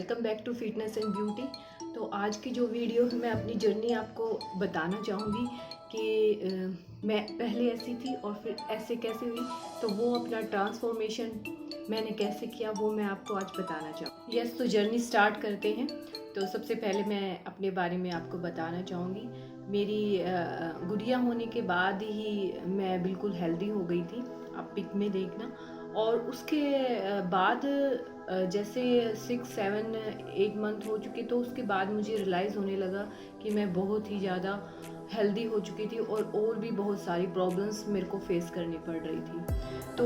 Welcome back to fitness and beauty. तो आज की जो वीडियो है मैं अपनी जर्नी आपको बताना चाहूँगी कि मैं पहले ऐसी थी और फिर ऐसे कैसे हुई, तो वो अपना ट्रांसफॉर्मेशन मैंने कैसे किया वो मैं आपको आज बताना चाहूँ। यस, तो जर्नी स्टार्ट करते हैं। तो सबसे पहले मैं अपने बारे में आपको बताना चाहूँगी। मेरी गुड़िया होने के बाद ही मैं बिल्कुल हेल्दी हो गई थी, आप पिक में देखना। और उसके बाद जैसे 6-7-8 मंथ हो चुके, तो उसके बाद मुझे रियलाइज़ होने लगा कि मैं बहुत ही ज़्यादा हेल्दी हो चुकी थी और भी बहुत सारी प्रॉब्लम्स मेरे को फेस करनी पड़ रही थी। तो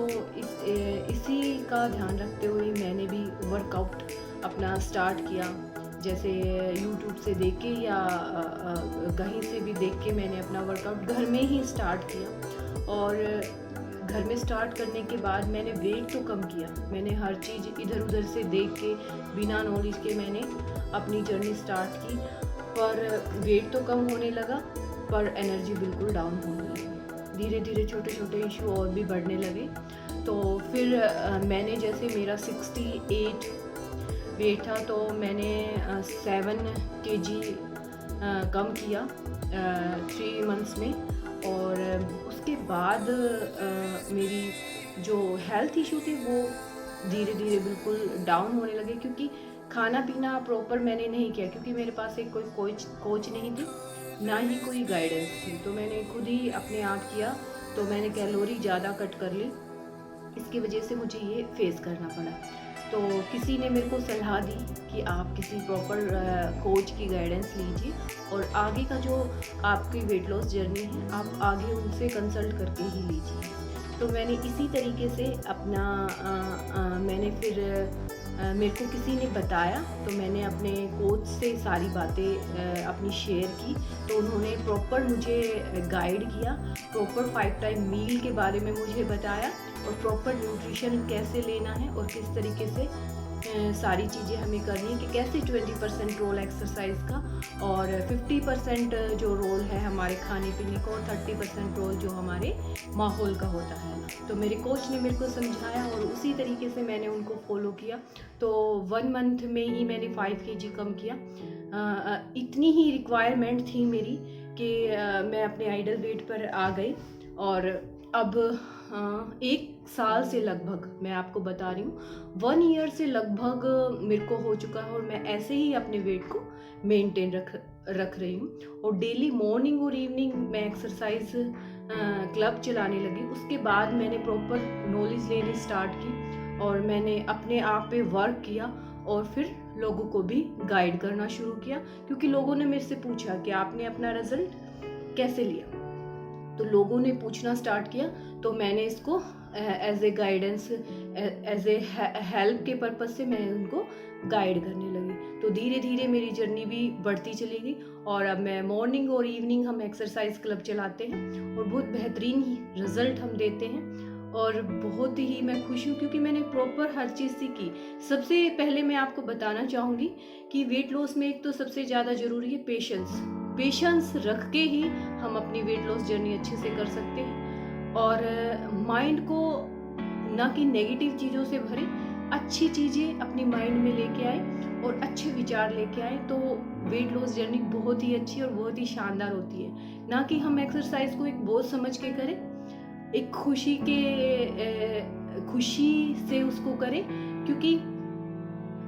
इसी का ध्यान रखते हुए मैंने भी वर्कआउट अपना स्टार्ट किया। जैसे यूट्यूब से देख के या कहीं से भी देख के मैंने अपना वर्कआउट घर में ही स्टार्ट किया। और घर में स्टार्ट करने के बाद मैंने वेट तो कम किया। मैंने हर चीज़ इधर उधर से देख के बिना नॉलेज के मैंने अपनी जर्नी स्टार्ट की, पर वेट तो कम होने लगा पर एनर्जी बिल्कुल डाउन होने लगी। धीरे धीरे छोटे छोटे इशू और भी बढ़ने लगे। तो फिर मैंने जैसे मेरा 68 वेट था, तो मैंने 7 kg कम किया 3 मंथ्स में। और उसके बाद मेरी जो हेल्थ इशू थे वो धीरे धीरे बिल्कुल डाउन होने लगे, क्योंकि खाना पीना प्रॉपर मैंने नहीं किया, क्योंकि मेरे पास एक कोई कोच नहीं थी, ना ही कोई गाइडेंस थी। तो मैंने खुद ही अपने आप किया। तो मैंने कैलोरी ज़्यादा कट कर ली, इसकी वजह से मुझे ये फेस करना पड़ा। तो किसी ने मेरे को सलाह दी कि आप किसी प्रॉपर कोच की गाइडेंस लीजिए और आगे का जो आपकी वेट लॉस जर्नी है आप आगे उनसे कंसल्ट करके ही लीजिए। तो मैंने इसी तरीके से अपना मैंने फिर मेरे को किसी ने बताया, तो मैंने अपने कोच से सारी बातें अपनी शेयर की। तो उन्होंने प्रॉपर मुझे गाइड किया, प्रॉपर 5 टाइम मील के बारे में मुझे बताया और प्रॉपर न्यूट्रिशन कैसे लेना है और किस तरीके से सारी चीज़ें हमें करनी है, कि कैसे 20% रोल एक्सरसाइज का और 50% जो रोल है हमारे खाने पीने का और 30% रोल जो हमारे माहौल का होता है। तो मेरे कोच ने मेरे को समझाया और उसी तरीके से मैंने उनको फॉलो किया। तो 1 मंथ में ही मैंने 5 kg कम किया। इतनी ही रिक्वायरमेंट थी मेरी कि मैं अपने आइडल वेट पर आ गई। और अब 1 साल से लगभग, मैं आपको बता रही हूँ 1 ईयर से लगभग मेरे को हो चुका है और मैं ऐसे ही अपने वेट को मेंटेन रख रही हूँ। और डेली मॉर्निंग और इवनिंग मैं एक्सरसाइज क्लब चलाने लगी। उसके बाद मैंने प्रॉपर नॉलेज लेनी स्टार्ट की और मैंने अपने आप पे वर्क किया और फिर लोगों को भी गाइड करना शुरू किया, क्योंकि लोगों ने मेरे से पूछा कि आपने अपना रिजल्ट कैसे लिया। तो लोगों ने पूछना स्टार्ट किया, तो मैंने इसको as a guidance, as a help के पर्पस से मैं उनको गाइड करने लगी। तो धीरे धीरे मेरी जर्नी भी बढ़ती चली गई और अब मैं मॉर्निंग और इवनिंग हम एक्सरसाइज क्लब चलाते हैं और बहुत बेहतरीन रिजल्ट हम देते हैं। और बहुत ही मैं खुश हूँ, क्योंकि मैंने प्रॉपर हर चीज़ सीखी। सबसे पहले मैं आपको बताना चाहूँगी कि वेट लॉस में एक तो सबसे ज़्यादा ज़रूरी है पेशेंस रख के ही हम अपनी वेट लॉस जर्नी अच्छे से कर सकते हैं। और माइंड को ना कि नेगेटिव चीज़ों से भरे, अच्छी चीज़ें अपनी माइंड में लेके आए और अच्छे विचार लेके आए, तो वेट लॉस जर्नी बहुत ही अच्छी और बहुत ही शानदार होती है। ना कि हम एक्सरसाइज को एक बोझ समझ के करें, एक खुशी से उसको करें, क्योंकि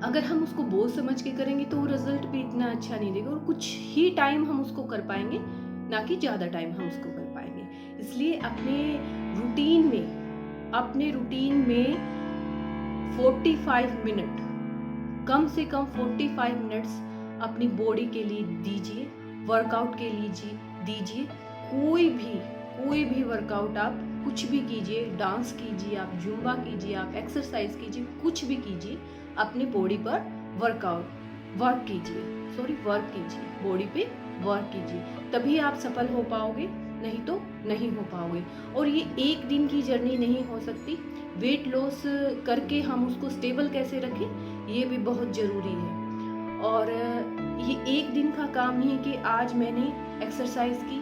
अगर हम उसको बोझ समझ के करेंगे तो वो रिजल्ट भी इतना अच्छा नहीं देगा और कुछ ही टाइम हम उसको कर पाएंगे, ना कि ज़्यादा टाइम हम उसको कर पाएंगे। इसलिए अपने रूटीन में 45 मिनट, कम से कम 45 मिनट्स अपनी बॉडी के लिए दीजिए, वर्कआउट के लिए दीजिए। कोई भी वर्कआउट, आप कुछ भी कीजिए, डांस कीजिए, आप जुम्बा कीजिए, आप एक्सरसाइज कीजिए, कुछ भी कीजिए, अपनी बॉडी पर वर्क कीजिए, बॉडी पे वर्क कीजिए, तभी आप सफल हो पाओगे, नहीं तो नहीं हो पाओगे। और ये एक दिन की जर्नी नहीं हो सकती। वेट लॉस करके हम उसको स्टेबल कैसे रखें, ये भी बहुत ज़रूरी है। और ये एक दिन का काम नहीं है कि आज मैंने एक्सरसाइज की,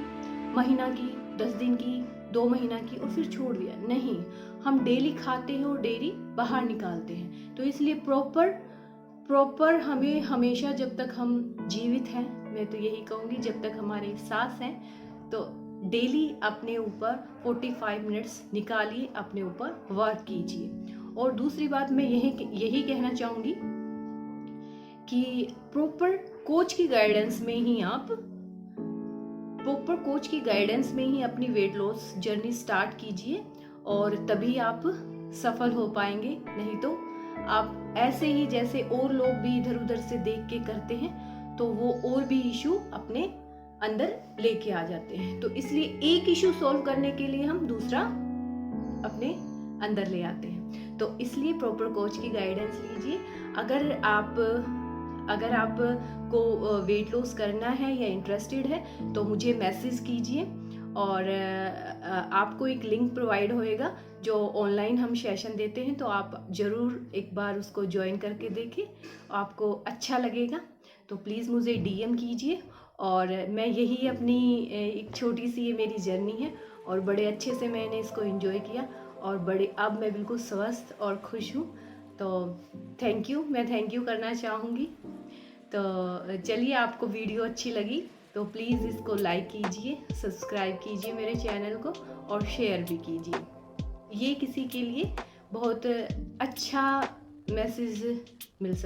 महीना की, 10 दिन की, 2 महीना की और फिर छोड़ दिया। नहीं, हम डेली खाते हैं और डेली बाहर निकालते हैं। तो इसलिए प्रॉपर हमें हमेशा जब तक हम जीवित हैं, मैं तो यही कहूँगी जब तक हमारे सांस हैं, तो डेली अपने ऊपर 45 मिनट्स निकालिए, अपने ऊपर वर्क कीजिए। और दूसरी बात मैं यही कहना चाहूँगी कि प्रॉपर कोच की गाइडेंस में ही अपनी वेट लॉस जर्नी स्टार्ट कीजिए, और तभी आप सफल हो पाएंगे। नहीं तो आप ऐसे ही जैसे और लोग भी इधर उधर से देख के करते हैं, तो वो और भी इशू अपने अंदर लेके आ जाते हैं। तो इसलिए एक इशू सॉल्व करने के लिए हम दूसरा अपने अंदर ले आते हैं। तो इसलिए प्रॉपर कोच की गाइडेंस लीजिए। अगर आपको वेट लॉस करना है या इंटरेस्टेड है तो मुझे मैसेज कीजिए, और आपको एक लिंक प्रोवाइड होएगा जो ऑनलाइन हम सेशन देते हैं, तो आप ज़रूर एक बार उसको ज्वाइन करके देखें, आपको अच्छा लगेगा। तो प्लीज़ मुझे डीएम कीजिए। और मैं यही अपनी एक छोटी सी ये मेरी जर्नी है, और बड़े अच्छे से मैंने इसको एंजॉय किया, और अब मैं बिल्कुल स्वस्थ और खुश हूँ। तो मैं थैंक यू करना चाहूँगी। तो चलिए, आपको वीडियो अच्छी लगी तो प्लीज़ इसको लाइक कीजिए, सब्सक्राइब कीजिए मेरे चैनल को, और शेयर भी कीजिए। ये किसी के लिए बहुत अच्छा मैसेज मिल सकता है।